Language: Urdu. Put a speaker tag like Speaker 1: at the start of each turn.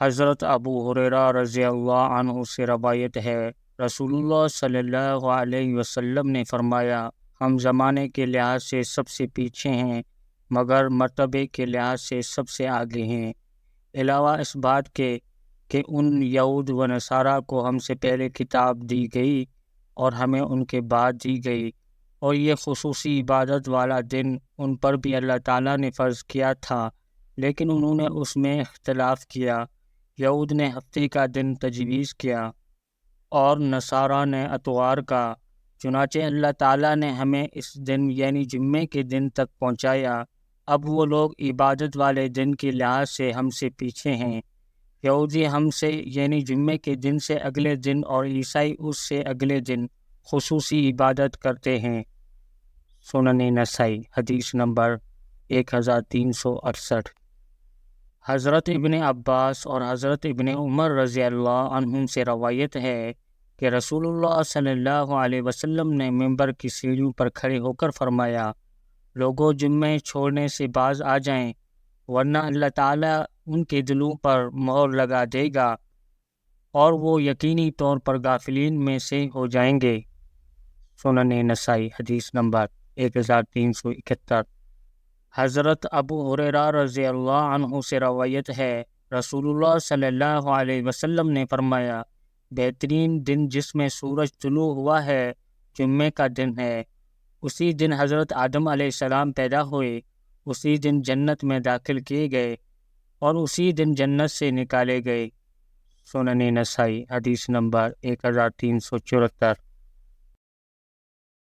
Speaker 1: حضرت ابو ہریرہ رضی اللہ عنہ سے روایت ہے، رسول اللہ صلی اللہ علیہ وسلم نے فرمایا، ہم زمانے کے لحاظ سے سب سے پیچھے ہیں مگر مرتبے کے لحاظ سے سب سے آگے ہیں، علاوہ اس بات کے کہ ان یہود و نصارہ کو ہم سے پہلے کتاب دی گئی اور ہمیں ان کے بعد دی گئی، اور یہ خصوصی عبادت والا دن ان پر بھی اللہ تعالیٰ نے فرض کیا تھا، لیکن انہوں نے اس میں اختلاف کیا۔ یہود نے ہفتے کا دن تجویز کیا اور نصارہ نے اتوار کا، چنانچہ اللہ تعالیٰ نے ہمیں اس دن یعنی جمعے کے دن تک پہنچایا۔ اب وہ لوگ عبادت والے دن کے لحاظ سے ہم سے پیچھے ہیں، یہودی ہم سے یعنی جمعے کے دن سے اگلے دن اور عیسائی اس سے اگلے دن خصوصی عبادت کرتے ہیں۔ سنن نسائی حدیث نمبر 1368۔ حضرت ابن عباس اور حضرت ابن عمر رضی اللہ عنہم سے روایت ہے کہ رسول اللہ صلی اللہ علیہ وسلم نے منبر کی سیڑھیوں پر کھڑے ہو کر فرمایا، لوگوں جمعے چھوڑنے سے باز آ جائیں ورنہ اللہ تعالیٰ ان کے دلوں پر مہر لگا دے گا اور وہ یقینی طور پر غافلین میں سے ہو جائیں گے۔ سنن نسائی حدیث نمبر 1371۔ حضرت ابو ہریرہ رضی اللہ عنہ سے روایت ہے، رسول اللہ صلی اللہ علیہ وسلم نے فرمایا، بہترین دن جس میں سورج طلوع ہوا ہے جمعے کا دن ہے، اسی دن حضرت آدم علیہ السلام پیدا ہوئے، اسی دن جنت میں داخل کیے گئے اور اسی دن جنت سے نکالے گئے۔ سنن نسائی حدیث نمبر 1374۔